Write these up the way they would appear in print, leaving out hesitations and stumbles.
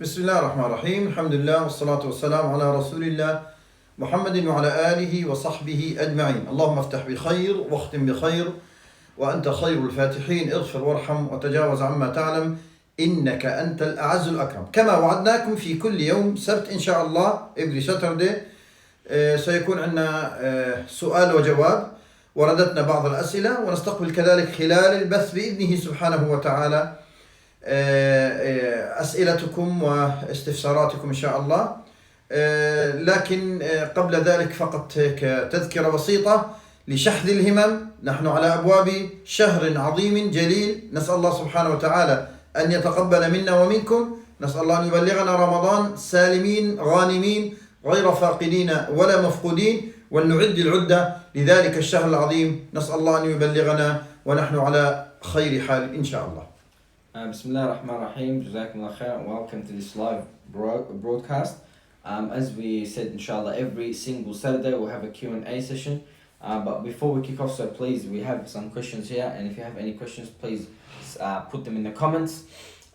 بسم الله الرحمن الرحيم. الحمد لله والصلاة والسلام على رسول الله محمد وعلى آله وصحبه أجمعين. اللهم افتح بخير واختم بخير وأنت خير الفاتحين. اغفر وارحم وتجاوز عما تعلم إنك أنت الأعز الأكرم. كما وعدناكم في كل يوم سبت إن شاء الله every Saturday سيكون عندنا سؤال وجواب، وردتنا بعض الأسئلة ونستقبل كذلك خلال البث بإذنه سبحانه وتعالى أسئلتكم واستفساراتكم إن شاء الله. لكن قبل ذلك فقط تذكرة بسيطة لشحذ الهمم. نحن على أبواب شهر عظيم جليل، نسأل الله سبحانه وتعالى أن يتقبل منا ومنكم. نسأل الله أن يبلغنا رمضان سالمين غانمين غير فاقدين ولا مفقودين، وأن نعد العدة لذلك الشهر العظيم. نسأل الله أن يبلغنا ونحن على خير حال إن شاء الله. Bismillah ar-Rahman ar-Rahim. Jazakumullah khair. Welcome to this live broadcast. As we said, inshallah, every single Saturday we'll have a Q&A session. But before we kick off, so please, we have some questions here, and if you have any questions, please put them in the comments.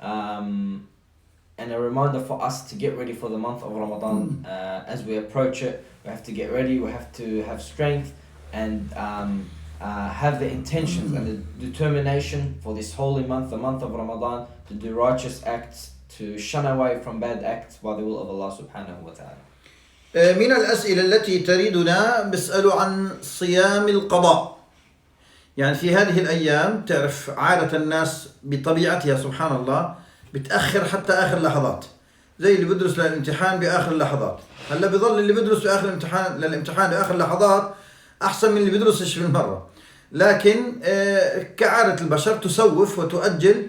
And a reminder for us to get ready for the month of Ramadan. As we approach it, we have to get ready, we have to have strength and have the intentions and the determination for this holy month, the month of Ramadan, to do righteous acts, to shun away from bad acts by the will of Allah subhanahu wa ta'ala. من الأسئلة التي تريدنا بسألوا عن صيام القضاء. يعني في هذه الأيام تعرف عادة الناس بطبيعتها سبحان الله بتأخر حتى آخر لحظات، زي اللي بدرس للامتحان بآخر اللحظات. هلا بيظل اللي بدرس في آخر الامتحان بآخر اللحظات أحسن من اللي بدرسش بالمرة، لكن كعادة البشر تسوف وتؤجل،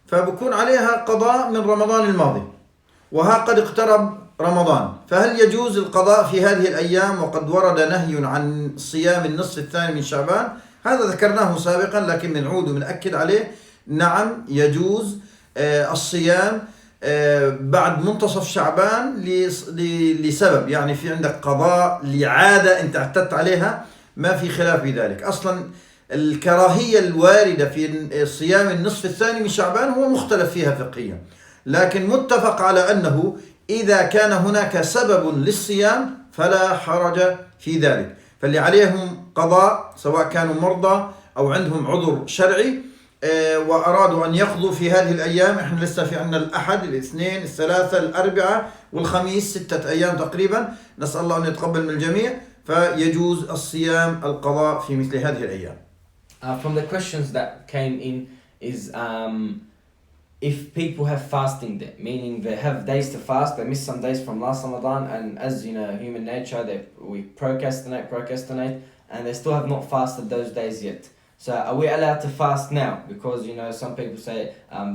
فبكون عليها قضاء من رمضان الماضي، وها قد اقترب رمضان. فهل يجوز القضاء في هذه الأيام وقد ورد نهي عن صيام النصف الثاني من شعبان؟ هذا ذكرناه سابقا لكن بنعود وبنأكد عليه. نعم يجوز الصيام بعد منتصف شعبان لسبب، يعني في عندك قضاء لعادة انت اعتدت عليها، ما في خلاف بذلك. أصلا الكراهية الواردة في صيام النصف الثاني من شعبان هو مختلف فيها فقهيا، لكن متفق على أنه إذا كان هناك سبب للصيام فلا حرج في ذلك. فاللي عليهم قضاء سواء كانوا مرضى أو عندهم عذر شرعي وأرادوا أن يقضوا في هذه الأيام، إحنا لسه في عندنا الأحد الاثنين الثلاثة الأربعاء والخميس 6 أيام تقريبا، نسأل الله أن يتقبل من الجميع، فيجوز الصيام القضاء في مثل هذه الأيام. From the questions that came in is if people have fasting day, meaning they have days to fast, they miss some days from last Ramadan, and as you know, human nature, we procrastinate, and they still have not fasted those days yet. So are we allowed to fast now? Because you know, some people say,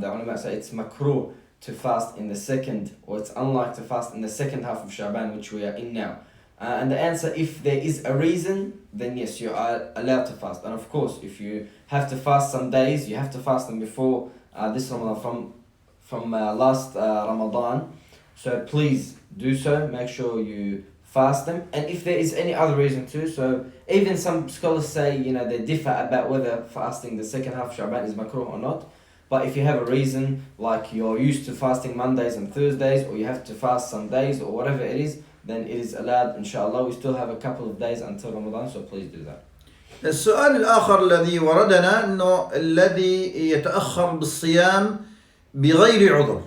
the ulama say it's makruh to fast in the second, or it's unlike to fast in the second half of Shaban, which we are in now. And the answer, if there is a reason, then yes, you are allowed to fast. And of course, if you have to fast some days, you have to fast them before this Ramadan, from last Ramadan. So please do so. Make sure you fast them. And if there is any other reason too, so even some scholars say, you know, they differ about whether fasting the second half of Shaban is makruh or not. But if you have a reason, like you're used to fasting Mondays and Thursdays, or you have to fast some days, or whatever it is, then it is allowed, inshallah. We still have a couple of days until Ramadan, so please do that. السؤال الآخر الذي وردنا أنه الذي يتأخر بالصيام بغير عذر.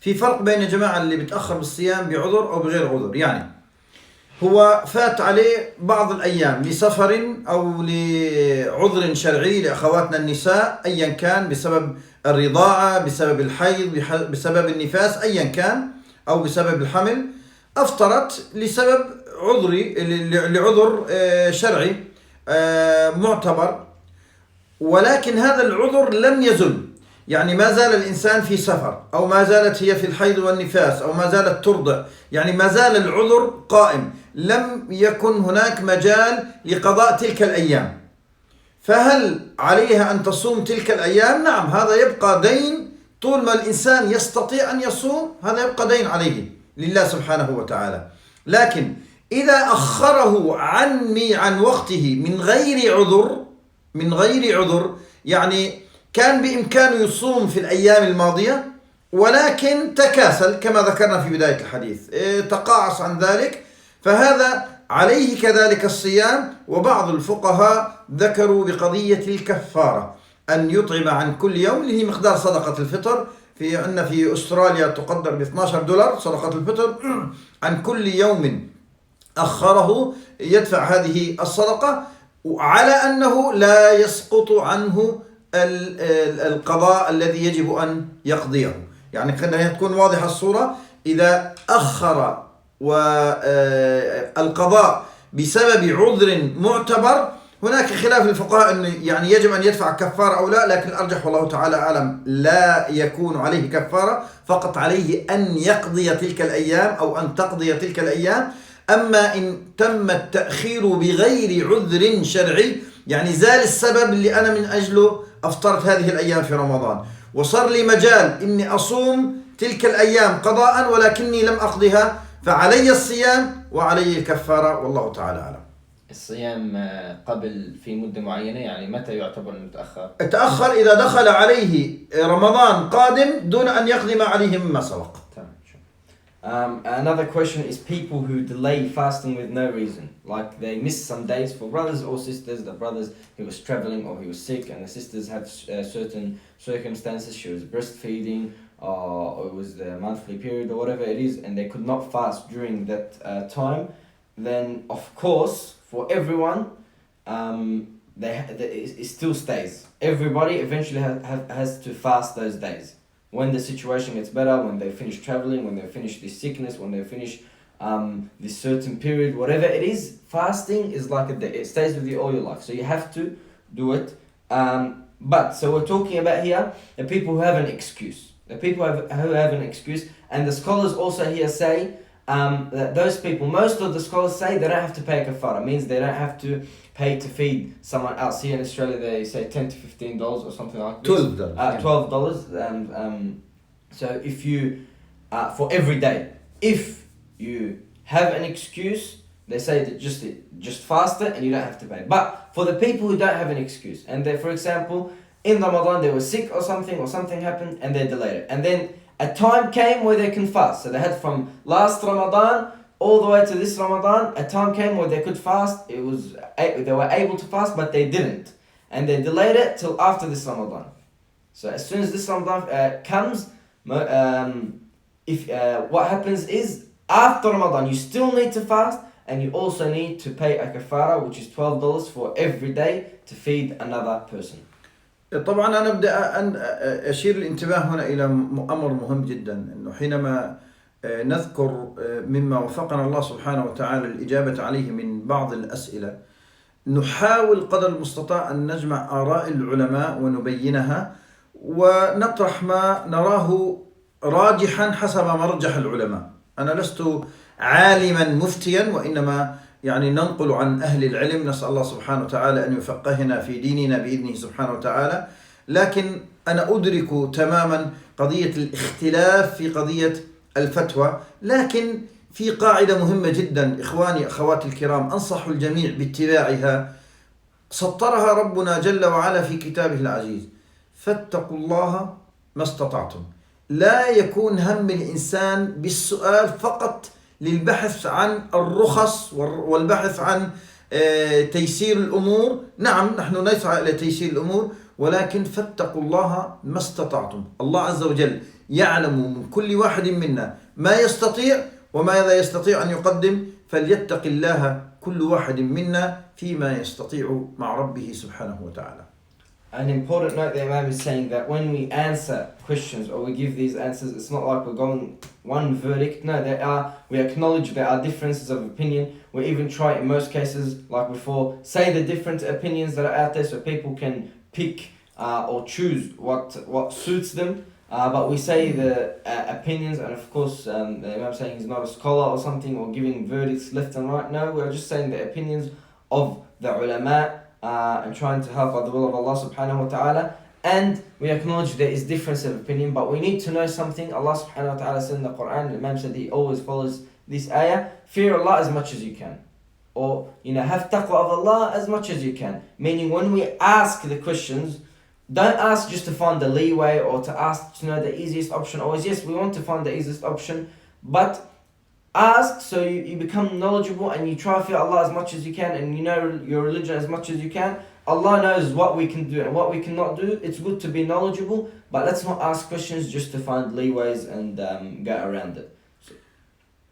في فرق بين الجماعة اللي بتأخر بالصيام بعذر أو بغير عذر. يعني هو فات عليه بعض الأيام لسفر أو لعذر شرعي لأخواتنا النساء أيا كان، بسبب الرضاعة، بسبب الحيض، بسبب النفاس أيا كان، أو بسبب الحمل، أفطرت لسبب عذري لعذر شرعي معتبر، ولكن هذا العذر لم يزل. يعني ما زال الإنسان في سفر، أو ما زالت هي في الحيض والنفاس، أو ما زالت ترضع، يعني ما زال العذر قائم، لم يكن هناك مجال لقضاء تلك الأيام. فهل عليها أن تصوم تلك الأيام؟ نعم، هذا يبقى دين طول ما الإنسان يستطيع أن يصوم، هذا يبقى دين عليه لله سبحانه وتعالى. لكن إذا أخره عن وقته من غير عذر، يعني كان بإمكانه يصوم في الأيام الماضية ولكن تكاسل كما ذكرنا في بداية الحديث، تقاعس عن ذلك، فهذا عليه كذلك الصيام. وبعض الفقهاء ذكروا بقضية الكفارة، أن يطعم عن كل يوم، اللي هي مقدار صدقة الفطر. أن في أستراليا تقدر ب$12 صدقة الفطر، عن كل يوم أخره يدفع هذه الصدقة، على أنه لا يسقط عنه القضاء الذي يجب أن يقضيه. يعني خلينا تكون واضحة الصورة، إذا أخر والقضاء بسبب عذر معتبر، هناك خلاف للفقهاء أنه يعني يجب أن يدفع كفارة أو لا، لكن الأرجح والله تعالى أعلم لا يكون عليه كفارة، فقط عليه أن يقضي تلك الأيام أو أن تقضي تلك الأيام. أما إن تم التأخير بغير عذر شرعي، يعني زال السبب اللي أنا من أجله أفطرت هذه الأيام في رمضان، وصار لي مجال إني أصوم تلك الأيام قضاء ولكني لم أقضها، فعلي الصيام وعلي الكفارة، والله تعالى أعلم. الصيام قبل في مدة معينة، يعني متى يعتبر متأخر؟ تأخر إذا دخل عليه رمضان قادم دون أن يقضي ما عليه مما سبق. Another question is people who delay fasting with no reason, like they miss some days for brothers or sisters. The brothers, he was traveling or he was sick, and the sisters had certain circumstances. She was breastfeeding, or it was the monthly period or whatever it is, and they could not fast during that time. Then of course for everyone, it still stays. Everybody eventually has to fast those days. When the situation gets better, when they finish traveling, when they finish this sickness, when they finish this certain period, whatever it is, fasting is like it stays with you all your life. So you have to do it. But so we're talking about here the people who have an excuse. The people who have an excuse, and the scholars also here say that those people, most of the scholars say they don't have to pay a kafara. Means they don't have to pay to feed someone else. Here in Australia they say $10 to $15 or something like this. $12. So if you for every day, if you have an excuse, they say that just fast it and you don't have to pay. But for the people who don't have an excuse, and they, for example, in Ramadan they were sick or something happened and they delayed it, and then a time came where they can fast. So they had from last Ramadan all the way to this Ramadan, a time came where they could fast. They were able to fast, but they didn't, and they delayed it till after this Ramadan. So as soon as this Ramadan comes, what happens is after Ramadan you still need to fast, and you also need to pay a kafara, which is $12 for every day to feed another person. طبعا أنا أبدأ أن أشير الانتباه هنا إلى أمر مهم جدا، أنه حينما نذكر مما وفقنا الله سبحانه وتعالى الإجابة عليه من بعض الأسئلة، نحاول قدر المستطاع أن نجمع آراء العلماء ونبينها ونطرح ما نراه راجحا حسب مرجح العلماء. أنا لست عالما مفتيا، وإنما يعني ننقل عن أهل العلم، نسأل الله سبحانه وتعالى أن يفقهنا في ديننا بإذنه سبحانه وتعالى. لكن أنا أدرك تماما قضية الاختلاف في قضية الفتوى، لكن في قاعدة مهمة جدا إخواني أخواتي الكرام، أنصح الجميع باتباعها، سطرها ربنا جل وعلا في كتابه العزيز: فاتقوا الله ما استطعتم. لا يكون هم الإنسان بالسؤال فقط للبحث عن الرخص والبحث عن تيسير الأمور. نعم نحن نسعى إلى تيسير الأمور، ولكن فاتقوا الله ما استطعتم. الله عز وجل يعلم من كل واحد منا ما يستطيع وماذا يستطيع أن يقدم، فليتق الله كل واحد منا فيما يستطيع مع ربه سبحانه وتعالى. An important note the Imam is saying that when we answer questions or we give these answers, it's not like we're going one verdict. No, we acknowledge there are differences of opinion. We even try in most cases, like before, say the different opinions that are out there so people can pick or choose what suits them. But we say the opinions, and of course the Imam saying he's not a scholar or something or giving verdicts left and right. No, we're just saying the opinions of the ulama, and trying to help by the will of Allah subhanahu wa ta'ala. And we acknowledge there is difference of opinion, but we need to know something. Allah subhanahu wa ta'ala said in the Quran, the Imam said he always follows this ayah: fear Allah as much as you can, or have taqwa of Allah as much as you can. Meaning when we ask the questions, don't ask just to find the leeway or to ask to know the easiest option. Always, yes, we want to find the easiest option, but ask so you become knowledgeable and you try to fear Allah as much as you can, and you know your religion as much as you can. Allah knows what we can do and what we cannot do. It's good to be knowledgeable, but let's not ask questions just to find leeways and get around it.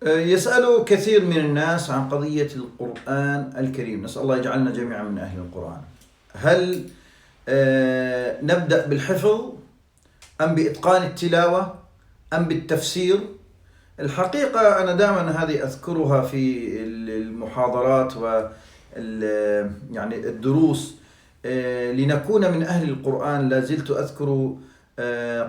يسأل كثير من الناس عن قضية القرآن الكريم. نسأل الله يجعلنا جميعا من أهل القرآن. هل نبدأ بالحفظ أم بإتقان التلاوة أم بالتفسير؟ الحقيقة أنا دائما هذه أذكرها في المحاضرات يعني الدروس لنكون من أهل القرآن. لا زلت أذكر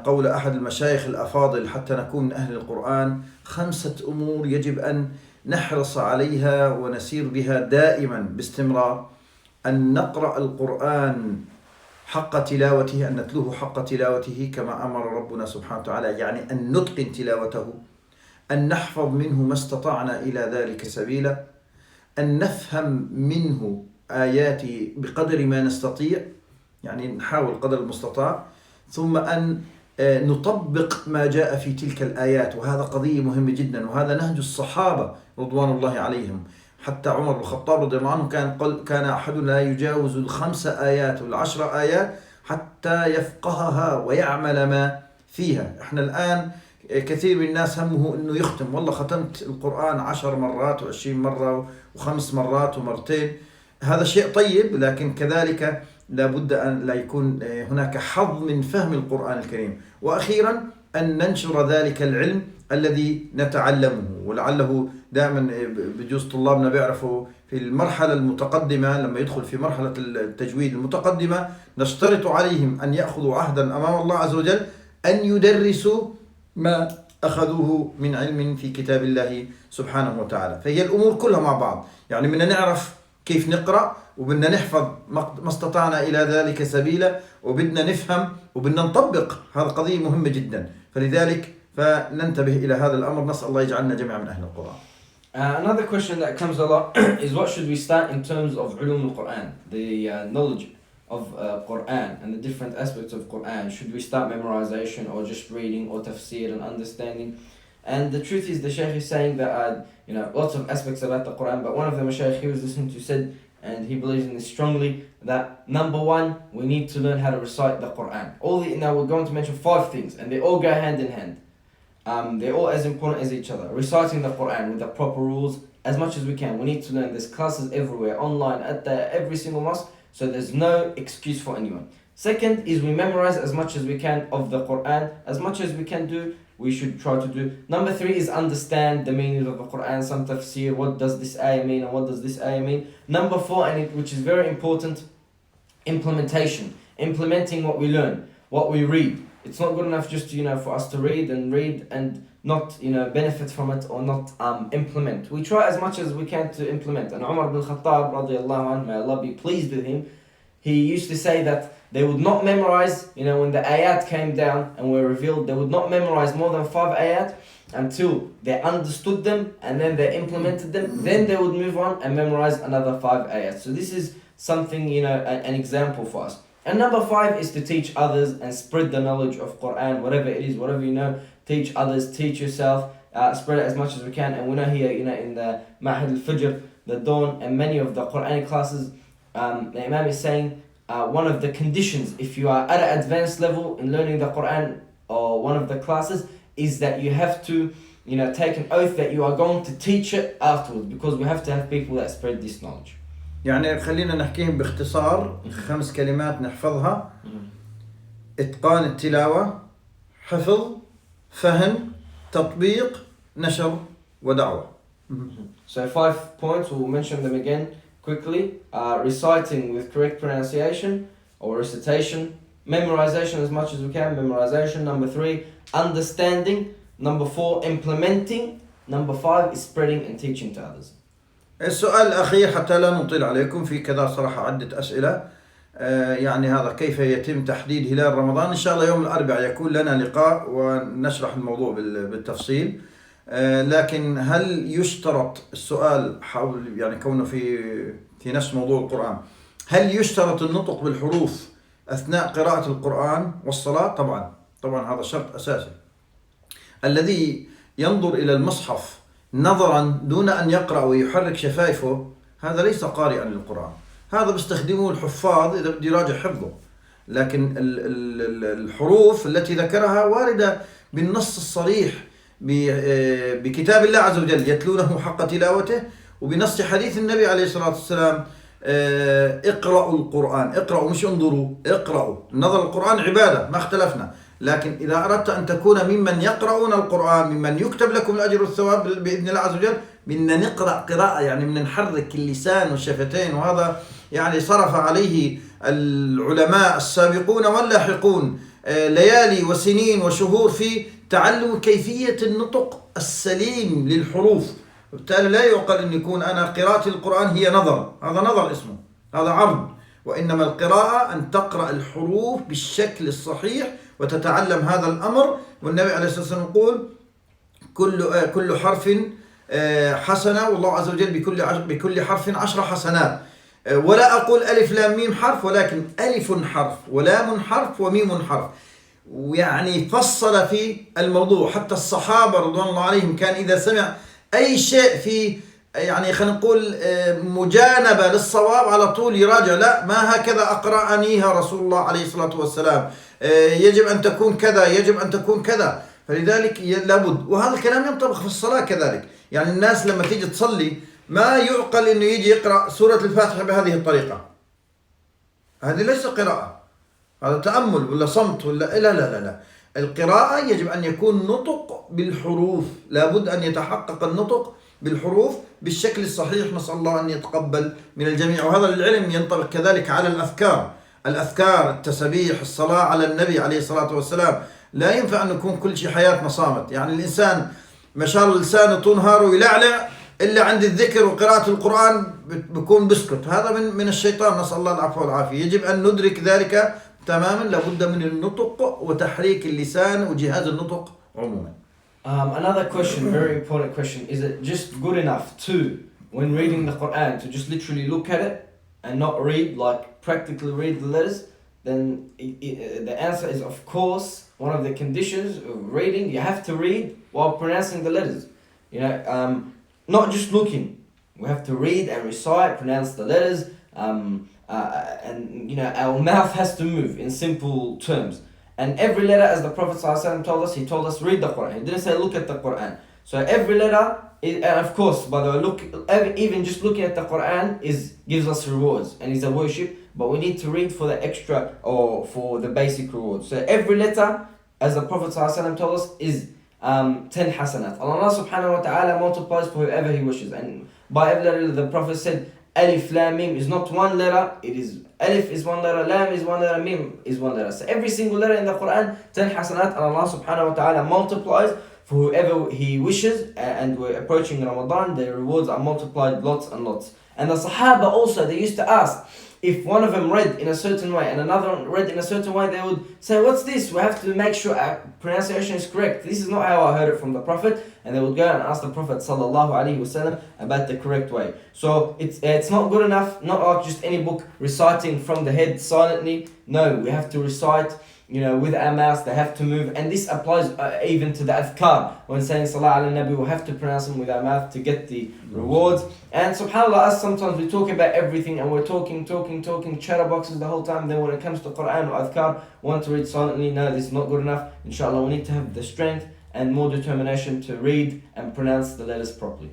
قول أحد المشايخ الأفاضل: حتى نكون من أهل القرآن 5 أمور يجب أن نحرص عليها ونسير بها دائما باستمرار: أن نقرأ القرآن حق تلاوته، أن نتلوه حق تلاوته كما أمر ربنا سبحانه وتعالى، يعني أن نتقن تلاوته، أن نحفظ منه ما استطعنا إلى ذلك سبيلا، أن نفهم منه آياته بقدر ما نستطيع، يعني نحاول قدر المستطاع، ثم أن نطبق ما جاء في تلك الآيات. وهذا قضية مهمة جدا، وهذا نهج الصحابة رضوان الله عليهم. حتى عمر بن الخطاب رضي الله عنه كان أحد لا يجاوز 5 آيات ولا 10 آيات حتى يفقهها ويعمل ما فيها. احنا الآن كثير من الناس همه انه يختم، والله ختمت القرآن 10 مرات و20 مرة و5 مرات ومرتين. هذا شيء طيب، لكن كذلك لابد أن لا يكون هناك حظ من فهم القرآن الكريم. وأخيرا أن ننشر ذلك العلم الذي نتعلمه. ولعله دائما بجوز طلابنا بيعرفوا في المرحلة المتقدمة، لما يدخل في مرحلة التجويد المتقدمة، نشترط عليهم أن يأخذوا عهدا أمام الله عز وجل أن يدرسوا ما أخذوه من علم في كتاب الله سبحانه وتعالى. فهي الأمور كلها مع بعض، يعني بدنا نعرف كيف نقرأ، وبدنا نحفظ ما استطعنا إلى ذلك سبيلا، وبدنا نفهم وبدنا نطبق. هذا قضية مهمة جدا، فلذلك فننتبه إلى هذا الأمر. نسأل الله يجعلنا جميعا من أهل القرآن. Another question that comes a lot is what should we start in terms of علوم القرآن, the knowledge of Quran and the different aspects of Quran. Should we start memorization or just reading or tafsir and understanding? And the truth is, the Shaykh is saying that lots of aspects about the Quran, but one of the Shaykh he was listening to said, and he believes in this strongly, that number 1, we need to learn how to recite the Quran. Now we're going to mention 5 things, and they all go hand in hand. They're all as important as each other. Reciting the Quran with the proper rules as much as we can. We need to learn. There's classes everywhere, online, at every single mosque, so there's no excuse for anyone. Second is we memorize as much as we can of the Quran. As much as we can do, we should try to do. Number 3 is understand the meaning of the Quran, some tafsir, what does this ayah mean and what does this ayah mean. Number 4, which is very important, implementation. Implementing what we learn, what we read. It's not good enough just for us to read and not benefit from it or not implement. We try as much as we can to implement. And Umar ibn Khattab radiallahu anhu, may Allah be pleased with him, he used to say that they would not memorize, when the ayat came down and were revealed, they would not memorize more than 5 ayat until they understood them and then they implemented them. Then they would move on and memorize another 5 ayat. So this is something, an example for us. And number 5 is to teach others and spread the knowledge of Quran, whatever it is, whatever you know, teach others, teach yourself, spread it as much as we can. And we know here, in the Ma'had al-Fajr, the dawn, and many of the Quranic classes, the Imam is saying, one of the conditions, if you are at an advanced level in learning the Quran or one of the classes, is that you have to, take an oath that you are going to teach it afterwards, because we have to have people that spread this knowledge. يعني خلينا نحكيهم باختصار 5 كلمات نحفظها: إتقان التلاوة، حفظ، فهم، تطبيق، نشر، ودعوة. So 5 points, we'll mention them again quickly. Reciting with correct pronunciation or recitation. Memorization as much as we can, memorization. Number 3, understanding. Number 4, implementing. Number 5 is spreading and teaching to others. السؤال الأخير حتى لا نطيل عليكم، في كذا صراحة عدة أسئلة، يعني هذا كيف يتم تحديد هلال رمضان. إن شاء الله يوم الأربعاء يكون لنا لقاء ونشرح الموضوع بالتفصيل. لكن هل يشترط السؤال حول كونه في نفس موضوع القرآن، هل يشترط النطق بالحروف أثناء قراءة القرآن والصلاة؟ طبعا هذا شرط أساسي. الذي ينظر إلى المصحف نظرا دون أن يقرأ ويحرك شفايفه هذا ليس قارئا للقرآن. هذا بيستخدمه الحفاظ إذا بده يراجع حفظه، لكن الحروف التي ذكرها واردة بالنص الصريح بكتاب الله عز وجل يتلونه حق تلاوته، وبنص حديث النبي عليه الصلاة والسلام اقرأوا القرآن. اقرأوا مش انظروا، اقرأوا. نظر القرآن عبادة ما اختلفنا، لكن إذا أردت أن تكون ممن يقرؤون القرآن ممن يكتب لكم الأجر والثواب بإذن الله عز وجل، بدنا نقرأ قراءة يعني بدنا نحرك اللسان والشفتين. وهذا يعني صرف عليه العلماء السابقون واللاحقون ليالي وسنين وشهور في تعلم كيفية النطق السليم للحروف. بالتالي لا يعقل أن يكون أنا قراءة القرآن هي نظر، هذا نظر اسمه، هذا عرض. وإنما القراءة أن تقرأ الحروف بالشكل الصحيح وتتعلم هذا الأمر. والنبي عليه الصلاة والسلام يقول كل حرف حسنة، والله عز وجل بكل حرف 10 حسنات. ولا أقول ألف لام ميم حرف، ولكن ألف حرف ولام حرف وميم حرف. ويعني فصل في الموضوع. حتى الصحابة رضوان الله عليهم كان إذا سمع أي شيء في يعني خلينا نقول مجانبة للصواب على طول يراجع، لا ما هكذا أقرأنيها رسول الله عليه الصلاة والسلام، يجب أن تكون كذا، يجب أن تكون كذا. فلذلك لابد، وهذا الكلام ينطبق في الصلاة كذلك. يعني الناس لما تيجي تصلي ما يعقل إنه يجي يقرأ سورة الفاتحة بهذه الطريقة، هذه ليس قراءة، هذا تأمل ولا صمت ولا لا لا لا لا. القراءة يجب أن يكون نطق بالحروف، لابد أن يتحقق النطق بالحروف بالشكل الصحيح. نسأل الله أن يتقبل من الجميع. وهذا العلم ينطبق كذلك على الأذكار، التسبيح، الصلاة على النبي عليه الصلاة والسلام. لا ينفع أن يكون كل شيء حياتنا صامت. يعني الإنسان ما شاء الله لسانه طول نهاره يلعلع، إلا عند الذكر وقراءة القرآن بيكون بسكت. هذا من الشيطان، نسأل الله العفو والعافية. يجب أن ندرك ذلك تماما. لابد من النطق وتحريك اللسان وجهاز النطق عموما. Another question, very important question. Is it just good enough to, when reading the Quran, to just literally look at it and not read, like practically read the letters? Then the answer is, of course, one of the conditions of reading, you have to read while pronouncing the letters. You know, not just looking. We have to read and recite, pronounce the letters, and you know, our mouth has to move in simple terms. And every letter, as the Prophet ﷺ told us, he told us read the Quran. He didn't say look at the Quran. So every letter, and of course, by the way, even just looking at the Quran gives us rewards and is a worship. But we need to read for the extra or for the basic rewards. So every letter, as the Prophet ﷺ told us, is 10 hasanat. Allah subhanahu wa ta'ala multiplies for whoever he wishes. And by every letter, the Prophet said, Alif Lam Mim is not one letter, it is Alif is one letter, Lam is one letter, Mim is one letter. So every single letter in the Quran, 10 hasanat, and Allah subhanahu wa ta'ala multiplies for whoever he wishes. And we're approaching Ramadan, the rewards are multiplied lots and lots. And the Sahaba also, they used to ask, if one of them read in a certain way and another one read in a certain way, they would say, what's this? We have to make sure our pronunciation is correct. This is not how I heard it from the Prophet. And they would go and ask the Prophet sallallahu alaihi wasallam about the correct way. So it's not good enough, not like just any book reciting from the head silently. No, we have to recite, you know, with our mouths. They have to move. And this applies even to the adhkar. When saying salah ala nabi, we have to pronounce them with our mouth to get the rewards. And subhanAllah, us sometimes we talk about everything and we're talking, chatterboxes the whole time. Then when it comes to Quran or adhkar, want to read silently, no, this is not good enough. Inshallah, we need to have the strength and more determination to read and pronounce the letters properly.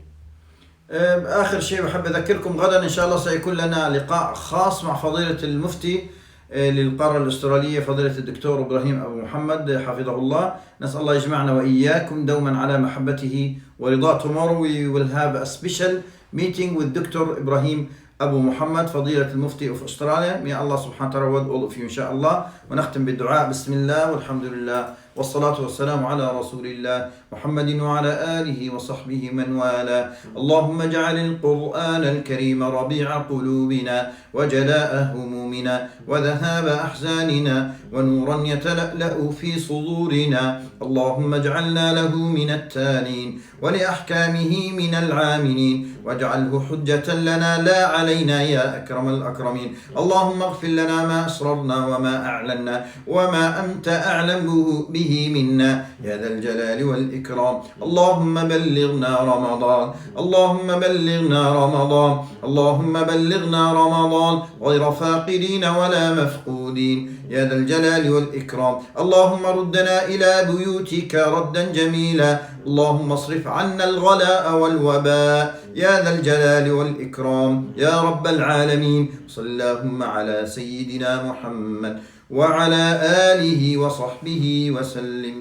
آخر شيء بحب أذكركم، غدا إن شاء الله سيكون لنا لقاء خاص مع فضيلة المفتي للقارة الأسترالية، فضيلة الدكتور إبراهيم أبو محمد حفظه الله. نسأل الله يجمعنا وإياكم دوما على محبته ورضاه. Tomorrow we will have a special meeting with Dr. Ibrahim Abu Muhammad, فضيلة المفتي of Australia. May Allah subhanahu wa ta'ala reward all of you إن شاء الله. ونختم بالدعاء. بسم الله والحمد لله والصلاة والسلام على رسول الله محمد وعلى آله وصحبه من والاه. اللهم اجعل القرآن الكريم ربيع قلوبنا وجلاء همومنا وذهاب أحزاننا ونورا يتلألأ في صدورنا. اللهم اجعلنا له من التالين ولأحكامه من العاملين، واجعله حجة لنا لا علينا يا أكرم الأكرمين. اللهم اغفر لنا ما أسررنا وما أعلنا وما أنت أعلم به منا يا ذا الجلال والإكرام. اللهم بلغنا رمضان، اللهم بلغنا رمضان، اللهم بلغنا رمضان غير فاقدين ولا مفقودين يا ذا الجلال والإكرام. اللهم ردنا إلى بيوتك ردا جميلا. اللهم اصرف عنا الغلاء والوباء يا ذا الجلال والإكرام يا رب العالمين. صلى اللهم على سيدنا محمد وعلى آله وصحبه وسلم.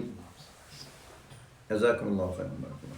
جزاكم الله خيرا.